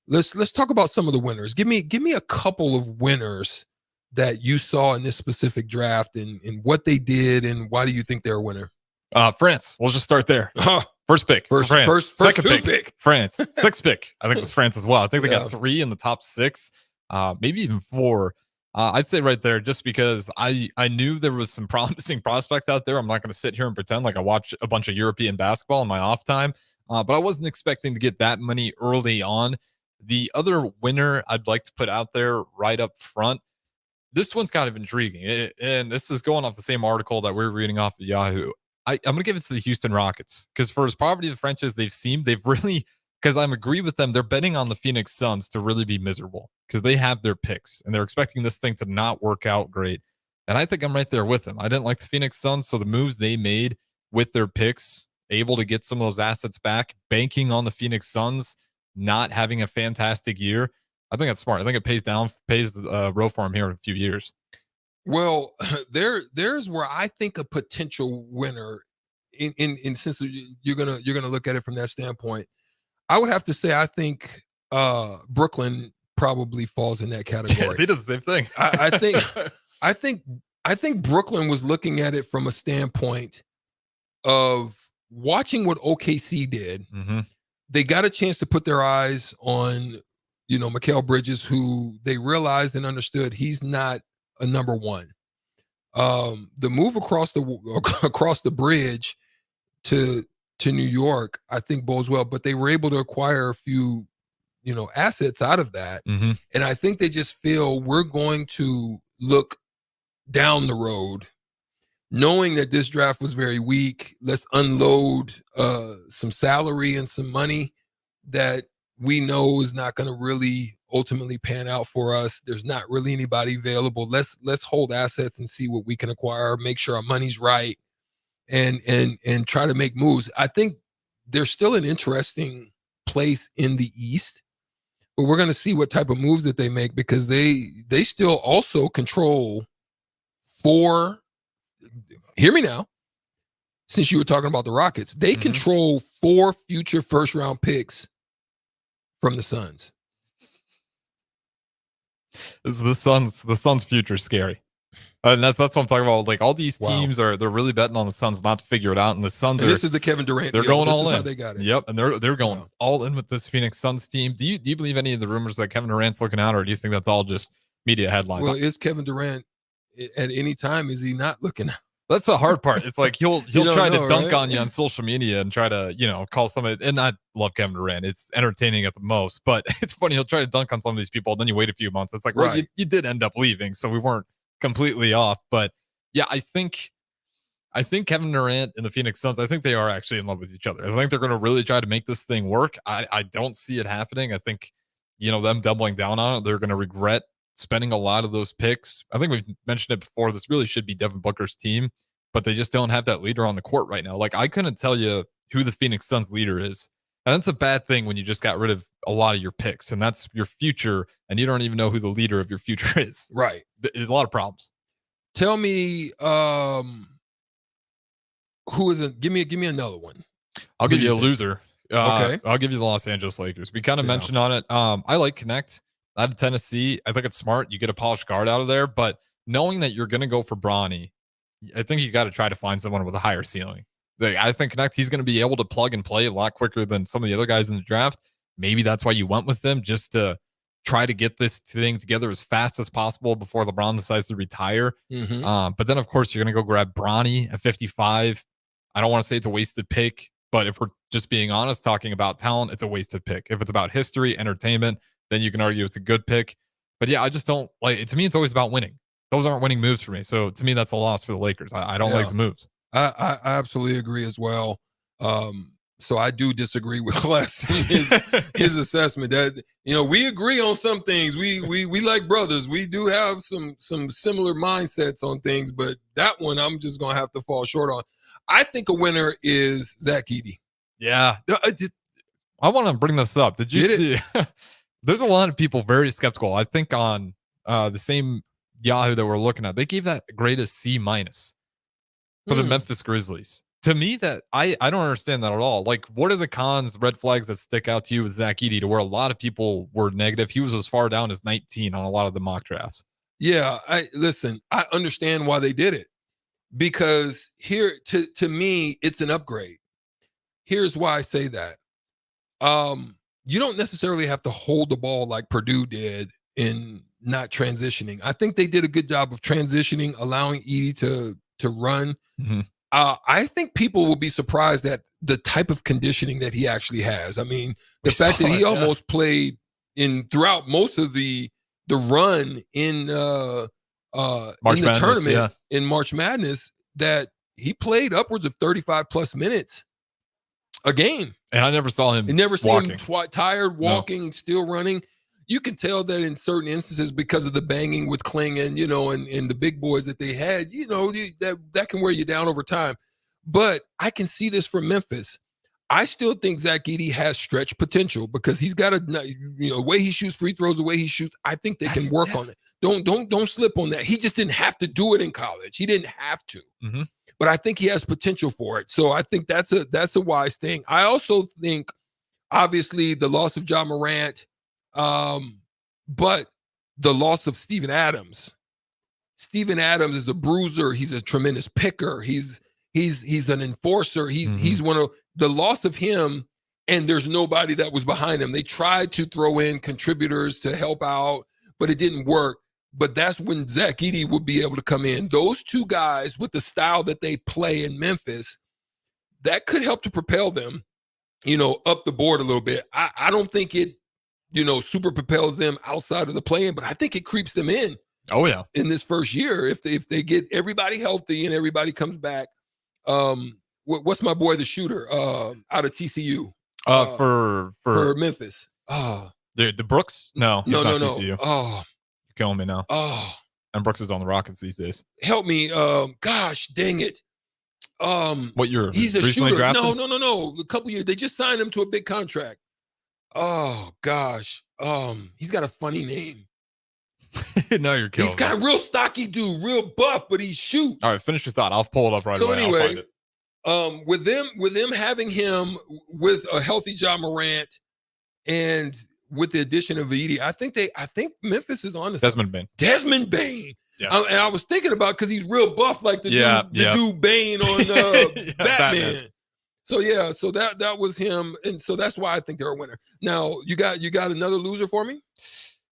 Let's talk about some of the winners. Give me a couple of winners that you saw in this specific draft and what they did, and why do you think they're a winner? France. We'll just start there. First pick. France. Second pick. France. Sixth pick. I think it was France as well. I think they got 3 in the top 6, maybe even 4. I'd say right there, just because I knew there was some promising prospects out there. I'm not going to sit here and pretend like I watch a bunch of European basketball in my off time, but I wasn't expecting to get that many early on. The other winner I'd like to put out there right up front, this one's kind of intriguing, and this is going off the same article that we're reading off of Yahoo. I'm going to give it to the Houston Rockets, because for as poverty of franchise they've really, because I'm agree with them, they're betting on the Phoenix Suns to really be miserable because they have their picks and they're expecting this thing to not work out great. And I think I'm right there with them. I didn't like the Phoenix Suns, so the moves they made with their picks, able to get some of those assets back, banking on the Phoenix Suns not having a fantastic year, I think that's smart. I think it pays the road for him here in a few years. Well, there's where I think a potential winner in since you're gonna look at it from that standpoint. I would have to say I think Brooklyn probably falls in that category. Yeah, they did the same thing. I think Brooklyn was looking at it from a standpoint of watching what OKC did. Mm-hmm. They got a chance to put their eyes on, Mikal Bridges, who they realized and understood he's not a number one. The move across the bridge to New York, I think bodes well, but they were able to acquire a few, assets out of that. Mm-hmm. And I think they just feel we're going to look down the road, knowing that this draft was very weak. Let's unload some salary and some money that we know is not going to really ultimately pan out for us. There's not really anybody available. Let's hold assets and see what we can acquire, make sure our money's right, and try to make moves. I think there's still an interesting place in the East, but we're going to see what type of moves that they make, because they still also control 4. Hear me now. Since you were talking about the Rockets, they control 4 future first-round picks from the Suns. The Suns' future is scary. And that's what I'm talking about. Like, all these teams they're really betting on the Suns not to figure it out, and the Suns and this is the Kevin Durant. They're going all in. How they got it. Yep, and they're going all in with this Phoenix Suns team. Do you believe any of the rumors that Kevin Durant's looking out, or do you think that's all just media headlines? Well, is Kevin Durant at any time, is he not looking out? That's the hard part. It's like he'll try to dunk right? on you on social media and try to, call somebody. And I love Kevin Durant. It's entertaining at the most, but it's funny. He'll try to dunk on some of these people. Then you wait a few months. It's like, well, you did end up leaving, so we weren't completely off. But yeah, I think Kevin Durant and the Phoenix Suns, I think they are actually in love with each other. I think they're going to really try to make this thing work. I don't see it happening. I think, them doubling down on it, they're going to regret spending a lot of those picks. I think we've mentioned it before. This really should be Devin Booker's team, but they just don't have that leader on the court right now. Like, I couldn't tell you who the Phoenix Suns leader is. And that's a bad thing when you just got rid of a lot of your picks, and that's your future, and you don't even know who the leader of your future is. Right. There's a lot of problems. Tell me, who is it? Give me another one. I'll give you a loser. Okay. I'll give you the Los Angeles Lakers. We kind of mentioned on it. I like Connect out of Tennessee. I think it's smart. You get a polished guard out of there, but knowing that you're going to go for Bronny, I think you got to try to find someone with a higher ceiling. I think Connect, he's going to be able to plug and play a lot quicker than some of the other guys in the draft. Maybe that's why you went with them, just to try to get this thing together as fast as possible before LeBron decides to retire. But then, of course, you're going to go grab Bronny at 55. I don't want to say it's a wasted pick, but if we're just being honest, talking about talent, it's a wasted pick. If it's about history, entertainment, then you can argue it's a good pick. But yeah, I just don't like it. To me, it's always about winning. Those aren't winning moves for me. So to me, that's a loss for the Lakers. I don't like the moves. I absolutely agree as well. So I do disagree with Les in his assessment that, we agree on some things. We like brothers. We do have some similar mindsets on things, but that one I'm just gonna have to fall short on. I think a winner is Zach Edey. Yeah, I want to bring this up. Did you see? There's a lot of people very skeptical. I think on the same Yahoo that we're looking at, they gave that grade as C- for the Memphis Grizzlies. To me, that I don't understand that at all. Like, what are the cons, red flags that stick out to you with Zach Edey, to where a lot of people were negative? He was as far down as 19 on a lot of the mock drafts. Yeah, I understand why they did it, because here to me it's an upgrade. Here's why I say that. You don't necessarily have to hold the ball like Purdue did in not transitioning. I think they did a good job of transitioning, allowing Edey to run. I think people will be surprised at the type of conditioning that he actually has. I mean, the fact that he almost played throughout most of the run in the tournament in March Madness, that he played upwards of 35 plus minutes a game. And I never saw him. You never see him tired, walking, still running. You can tell that in certain instances, because of the banging with Kling and the big boys that they had, that can wear you down over time. But I can see this from Memphis. I still think Zach Edey has stretch potential, because he's got the way he shoots free throws, the way he shoots. I think they can work on it. Don't slip on that. He just didn't have to do it in college. He didn't have to. But I think he has potential for it. So I think that's a wise thing. I also think, obviously, the loss of Ja Morant, but the loss of Steven Adams. Steven Adams is a bruiser. He's a tremendous picker. He's an enforcer. He's one of the loss of him, and there's nobody that was behind him. They tried to throw in contributors to help out, but it didn't work. But that's when Zach Edey would be able to come in. Those two guys, with the style that they play in Memphis, that could help to propel them, up the board a little bit. I don't think it, super propels them outside of the play-in, but I think it creeps them in. Oh yeah, in this first year, if they get everybody healthy and everybody comes back. What's my boy, the shooter, out of TCU? For Memphis. The Brooks? No, he's not TCU. Oh, you're killing me now. Oh, and Brooks is on the Rockets these days. Help me. Gosh, dang it. What year? He's a recently shooter. drafted? No. A couple years. They just signed him to a big contract. Oh gosh. He's got a funny name. No, you're killing. He's got a real stocky dude, real buff, but he shoots. All right, finish your thought. I'll pull it up right away. So anyway, I'll find it. with them having him with a healthy Ja Morant, and with the addition of Edey, I think Memphis is on this. Desmond Bain. Yeah. And I was thinking about, because he's real buff, like the dude Bane on Batman. So that was him, and so that's why I think they're a winner. Now you got another loser for me?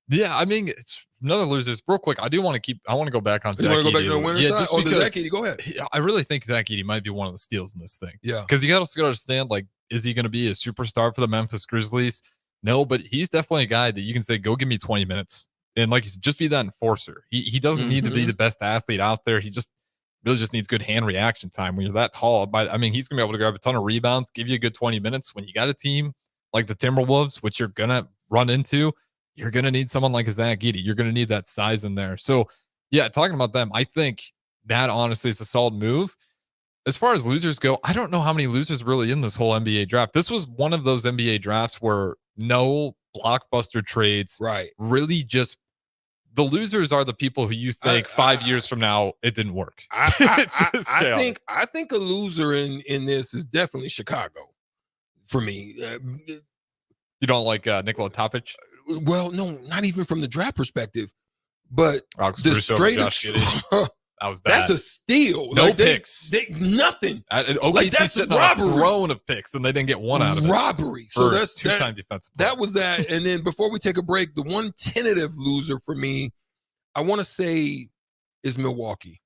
Yeah, I mean, it's another loser. Real quick, I want to go back on Zach Edey. You want to go back to the winner side? Just because Zach Edey, go ahead. I really think Zach Edey might be one of the steals in this thing. Yeah. Because you also got to understand, like, is he going to be a superstar for the Memphis Grizzlies? No, but he's definitely a guy that you can say, go give me 20 minutes. And like you said, just be that enforcer. He doesn't need to be the best athlete out there. He really just needs good hand reaction time. When you're that tall, he's going to be able to grab a ton of rebounds, give you a good 20 minutes. When you got a team like the Timberwolves, which you're going to run into, you're going to need someone like a Zach Edey. You're going to need that size in there. So, yeah, talking about them, I think that honestly is a solid move. as far as losers go, I don't know how many losers really in this whole NBA draft. This was one of those NBA drafts where no blockbuster trades. Right. Really just the losers are the people who you think 5 years from now it didn't work. I think a loser in this is definitely Chicago for me. You don't like Nikola Topic? Well, no, not even from the draft perspective, but Alex the Caruso, straight up. Josh Giddey. That was bad. That's a steal. No Like, picks. Nothing. OKC Like, that's sitting on a throne of picks, and they didn't get one out of it. Robbery. So that's two-time defensive player. That was that. And then before we take a break, the one tentative loser for me, I want to say, is Milwaukee,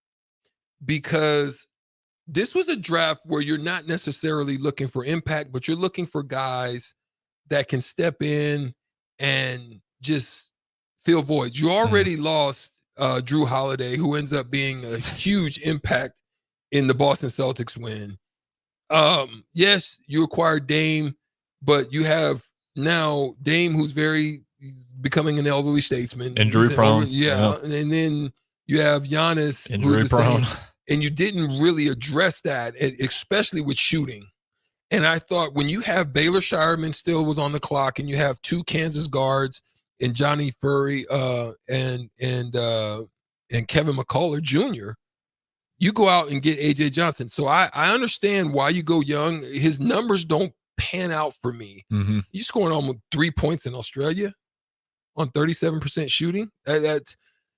because this was a draft where you're not necessarily looking for impact, but you're looking for guys that can step in and just fill voids. You already lost Drew Holiday, who ends up being a huge impact in the Boston Celtics win. Yes, you acquired Dame, but you have now Dame, who's becoming an elderly statesman. Injury prone. Yeah. And then you have Giannis, injury prone. And you didn't really address that, especially with shooting. And I thought when you have Baylor Shireman still was on the clock, and you have two Kansas guards and Johnny Furry and Kevin McCullough Jr., you go out and get AJ Johnson. So I understand why you go young. His numbers don't pan out for me. Mm-hmm. You scoring almost 3 points in Australia on 37% shooting.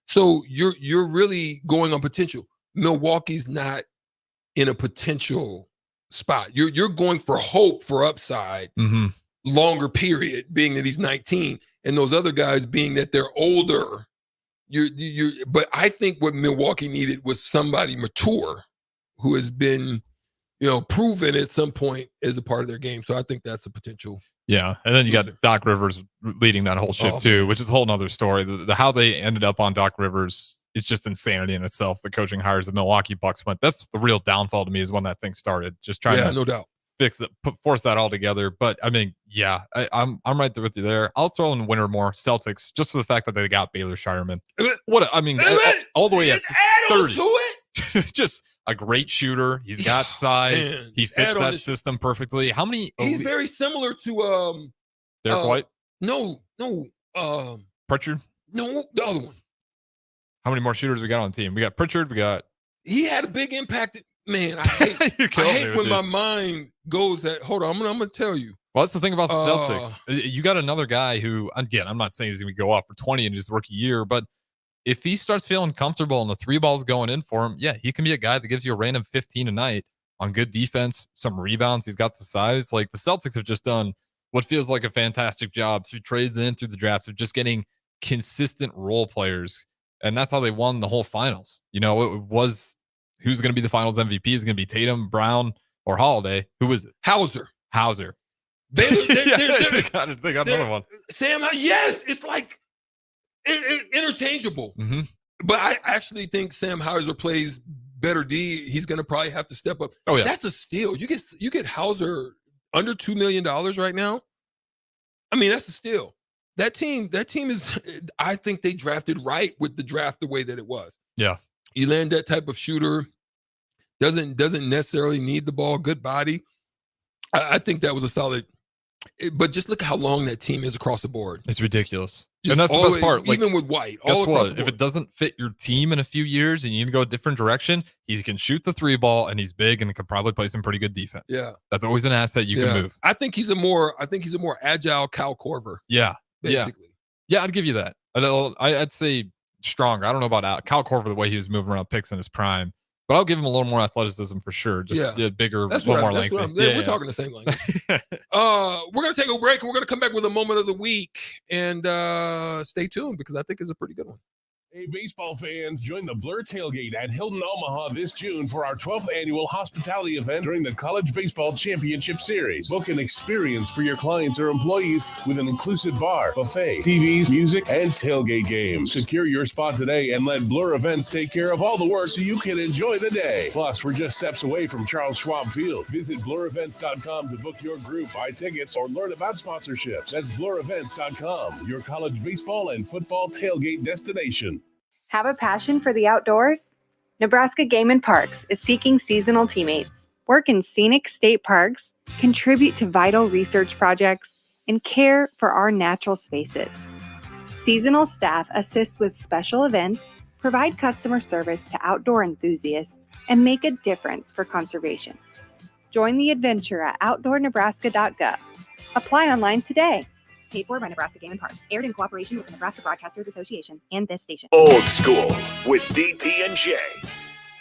So you're really going on potential. Milwaukee's not in a potential spot. You're going for hope for upside, longer period, being that he's 19, and those other guys being that they're older. But I think what Milwaukee needed was somebody mature who has been, proven at some point as a part of their game. So I think that's a potential. Yeah, and then you got Doc Rivers leading that whole ship too, which is a whole nother story. The how they ended up on Doc Rivers is just insanity in itself. The coaching hires the Milwaukee Bucks went. That's the real downfall to me, is when that thing started. Just trying to no doubt fix that, force that all together. But I mean, yeah, I'm right there with you there. I'll throw in Wintermore Celtics just for the fact that they got Baylor Shireman. All the way at 30. Just a great shooter. He's got size. Man, he fits that system perfectly. How many? He's very similar to Derek White. No, Pritchard. No, the other one. How many more shooters we got on the team? We got Pritchard. He had a big impact. Man, I hate when my mind goes at. Hold on, I'm gonna tell you. Well, that's the thing about the Celtics. You got another guy who, again, I'm not saying he's gonna go off for 20 in his rookie year, but if he starts feeling comfortable and the three ball's going in for him, yeah, he can be a guy that gives you a random 15 a night on good defense, some rebounds. He's got the size. Like, the Celtics have just done what feels like a fantastic job through trades and through the drafts of just getting consistent role players. And that's how they won the whole finals. It was who's going to be the finals MVP? Is it going to be Tatum, Brown, or Holiday? Who was it? Hauser. They got another one. Sam, yes, it's like interchangeable. Mm-hmm. But I actually think Sam Hauser plays better D. He's going to probably have to step up. Oh yeah, that's a steal. You get Hauser under $2 million right now. I mean, that's a steal. That team is. I think they drafted right with the draft the way that it was. Yeah, you land that type of shooter. Doesn't necessarily need the ball. Good body. I think that was a solid. But just look at how long that team is across the board. It's ridiculous. And that's the best part. Even with White. Guess what? If it doesn't fit your team in a few years and you need to go a different direction, he can shoot the three ball, and he's big and can probably play some pretty good defense. Yeah. That's always an asset you can move. I think he's a more agile Kyle Korver. Yeah. Basically. Yeah, I'd give you that. I'd say stronger. I don't know about Kyle Korver, the way he was moving around picks in his prime. But I'll give him a little more athleticism for sure. Just bigger, a little more lengthy. We're talking the same language. We're going to take a break, and we're going to come back with a moment of the week. And stay tuned, because I think it's a pretty good one. Hey, baseball fans, join the Blur Tailgate at Hilton Omaha this June for our 12th annual hospitality event during the College Baseball Championship Series. Book an experience for your clients or employees with an inclusive bar, buffet, TVs, music, and tailgate games. Secure your spot today and let Blur Events take care of all the work so you can enjoy the day. Plus, we're just steps away from Charles Schwab Field. Visit blurevents.com to book your group, buy tickets, or learn about sponsorships. That's blurevents.com, your college baseball and football tailgate destination. Have a passion for the outdoors? Nebraska Game and Parks is seeking seasonal teammates. Work in scenic state parks, contribute to vital research projects, and care for our natural spaces. Seasonal staff assist with special events, provide customer service to outdoor enthusiasts, and make a difference for conservation. Join the adventure at outdoornebraska.gov. Apply online today. Paid for by Nebraska Game and Parks. Aired in cooperation with the Nebraska Broadcasters Association and this station. Old School with DP and J.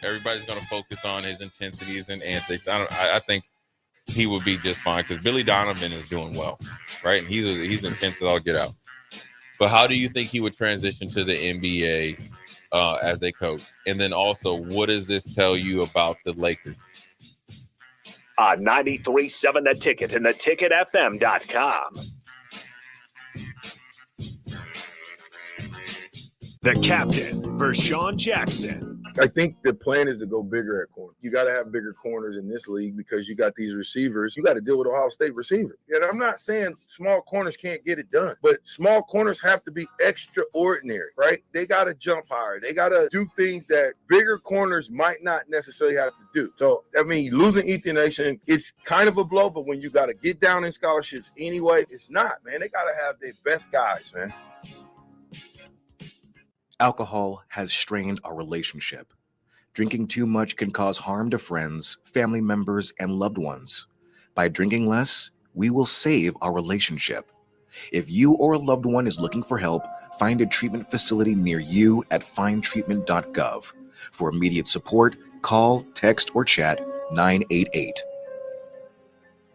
Everybody's going to focus on his intensities and antics. I think he would be just fine because Billy Donovan is doing well, right? And he's intense as all get out. But how do you think he would transition to the NBA as a coach? And then also, what does this tell you about the Lakers? 93.7 The Ticket and theticketfm.com. The captain, Vershawn Jackson. I think the plan is to go bigger at corner. You got to have bigger corners in this league because you got these receivers. You got to deal with Ohio State receivers. And I'm not saying small corners can't get it done, but small corners have to be extraordinary, right? They got to jump higher. They got to do things that bigger corners might not necessarily have to do. So, I mean, losing Ethan Nation, it's kind of a blow, but when you got to get down in scholarships anyway, it's not, man. They got to have their best guys, man. Alcohol has strained our relationship. Drinking too much can cause harm to friends, family members, and loved ones. By drinking less, we will save our relationship. If you or a loved one is looking for help, find a treatment facility near you at findtreatment.gov. For immediate support, call, text, or chat 988.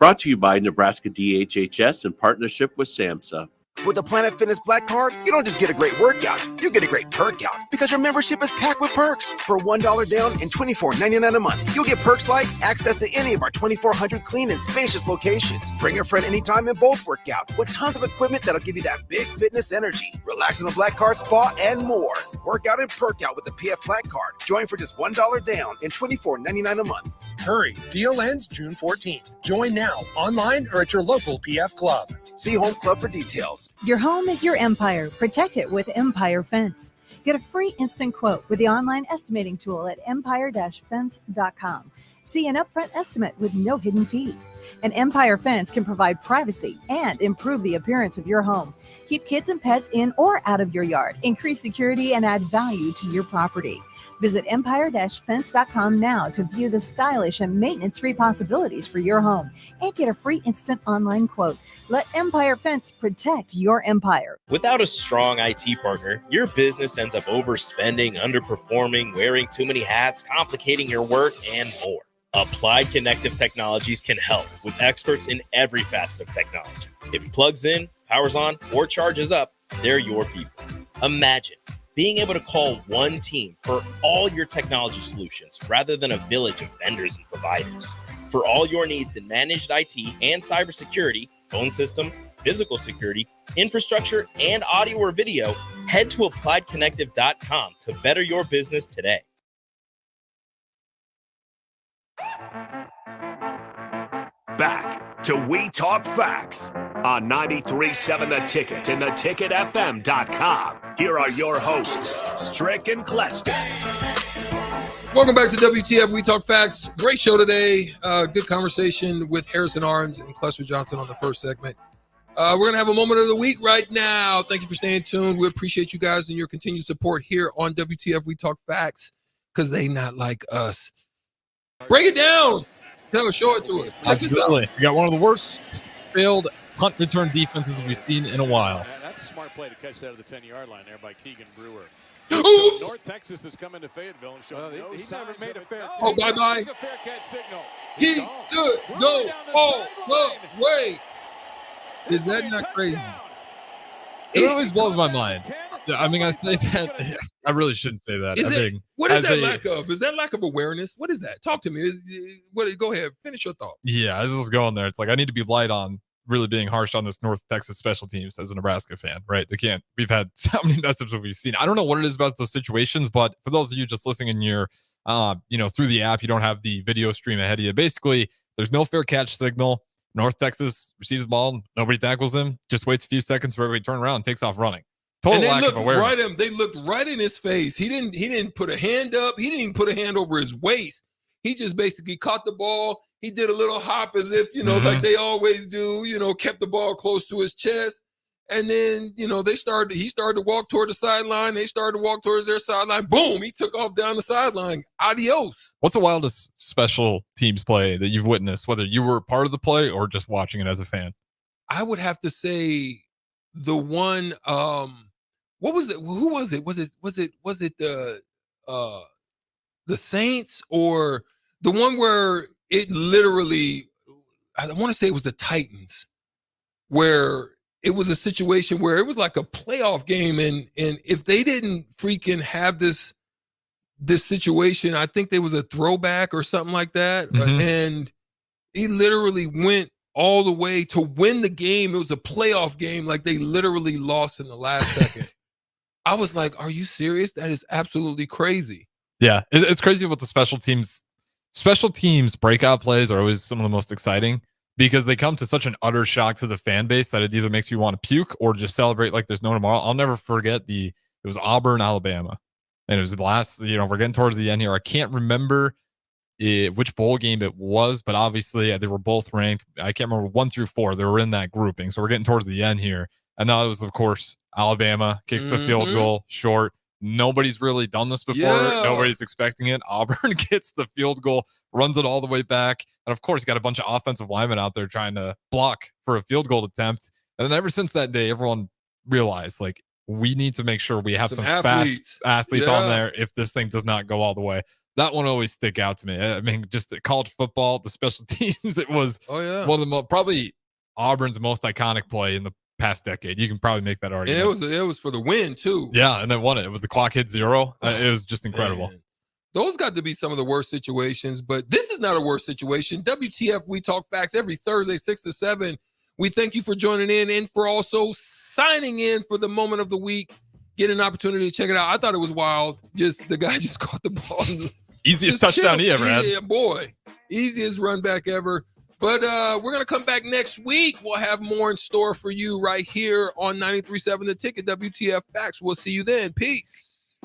Brought to you by Nebraska DHHS in partnership with SAMHSA. With the Planet Fitness Black Card, you don't just get a great workout, you get a great perk out because your membership is packed with perks. For $1 down and $24.99 a month, you'll get perks like access to any of our 2,400 clean and spacious locations. Bring a friend anytime and both work out with tons of equipment that'll give you that big fitness energy. Relax in the Black Card spa and more. Work out and perk out with the PF Black Card. Join for just $1 down and $24.99 a month. Hurry, deal ends June 14th. Join now, online or at your local PF Club. See Home Club for details. Your home is your empire. Protect it with Empire Fence. Get a free instant quote with the online estimating tool at empire-fence.com. See an upfront estimate with no hidden fees. An Empire Fence can provide privacy and improve the appearance of your home. Keep kids and pets in or out of your yard. Increase security and add value to your property. Visit empire-fence.com now to view the stylish and maintenance-free possibilities for your home and get a free instant online quote. Let Empire Fence protect your empire. Without a strong IT partner, your business ends up overspending, underperforming, wearing too many hats, complicating your work, and more. Applied Connective Technologies can help with experts in every facet of technology. If it plugs in, powers on, or charges up, they're your people. Imagine being able to call one team for all your technology solutions rather than a village of vendors and providers. For all your needs in managed IT and cybersecurity, phone systems, physical security, infrastructure, and audio or video, head to appliedconnective.com to better your business today. Back to We Talk Facts on 93.7 The Ticket and theticketfm.com. Here are your hosts, Strick and Kleston. Welcome back to WTF We Talk Facts. Great show today. Good conversation with Harrison Arns and Klester Johnson on the first segment. We're going to have a moment of the week right now. Thank you for staying tuned. We appreciate you guys and your continued support here on WTF We Talk Facts because they not like us. Break it down. Show it to us. Check Absolutely. We got one of the worst failed punt return defenses we've seen in a while. That's a smart play to catch that at the 10-yard line there by Keegan Brewer. Oops. North Texas has come into Fayetteville and shown no he signs never made of a fair. it. Oh, bye-bye. A fair catch signal. He should go all the way. Is that not crazy? It always blows my mind. I mean, I say that. I really shouldn't say that. What is that lack of? Is that lack of awareness? What is that? Talk to me. Go ahead. Finish your thought. Yeah, I was just going there. It's like I need to be light on really being harsh on this North Texas special teams as a Nebraska fan, right? We've had so many mess-ups we've seen. I don't know what it is about those situations, but for those of you just listening in your, through the app, you don't have the video stream ahead of you. Basically, there's no fair catch signal. North Texas receives the ball. Nobody tackles him. Just waits a few seconds for everybody to turn around and takes off running. Total and they lack looked of awareness. right at him. They looked right in his face. He didn't put a hand up. He didn't even put a hand over his waist. He just basically caught the ball. He did a little hop as if, like they always do, kept the ball close to his chest. And then, he started to walk toward the sideline. They started to walk towards their sideline. Boom, he took off down the sideline. Adios. What's the wildest special teams play that you've witnessed, whether you were part of the play or just watching it as a fan? I would have to say the one, what was it? Who was it? Was it the Saints or the one where it literally, I want to say it was the Titans, where it was a situation where it was like a playoff game, and if they didn't freaking have this situation, I think there was a throwback or something like that, and he literally went all the way to win the game. It was a playoff game, like they literally lost in the last second. I was like, are you serious? That is absolutely crazy. Yeah, it's crazy what the special teams breakout plays are always some of the most exciting, because they come to such an utter shock to the fan base that it either makes you want to puke or just celebrate like there's no tomorrow. I'll never forget it was Auburn, Alabama. And it was the last, we're getting towards the end here. I can't remember which bowl game it was, but obviously they were both ranked. I can't remember 1 through 4. They were in that grouping. So we're getting towards the end here. And now it was, of course, Alabama kicks the field goal short. Nobody's really done this before. Yeah. Nobody's expecting it. Auburn gets the field goal, runs it all the way back. And of course, got a bunch of offensive linemen out there trying to block for a field goal attempt. And then ever since that day, everyone realized, like, we need to make sure we have some fast athletes on there if this thing does not go all the way. That one always stick out to me. I mean, just college football, the special teams, it was one of the probably Auburn's most iconic play in the past decade. You can probably make that argument. And it was for the win too. Yeah, and they won it. It was the clock hit 0. It was just incredible. Man. Those got to be some of the worst situations, but this is not a worst situation. WTF, we talk facts every Thursday, 6 to 7. We thank you for joining in and for also signing in for the moment of the week. Get an opportunity to check it out. I thought it was wild. Just the guy just caught the ball. Easiest touchdown he ever had. Yeah, boy. Easiest run back ever. But we're going to come back next week. We'll have more in store for you right here on 93.7 The Ticket, WTF Facts. We'll see you then. Peace.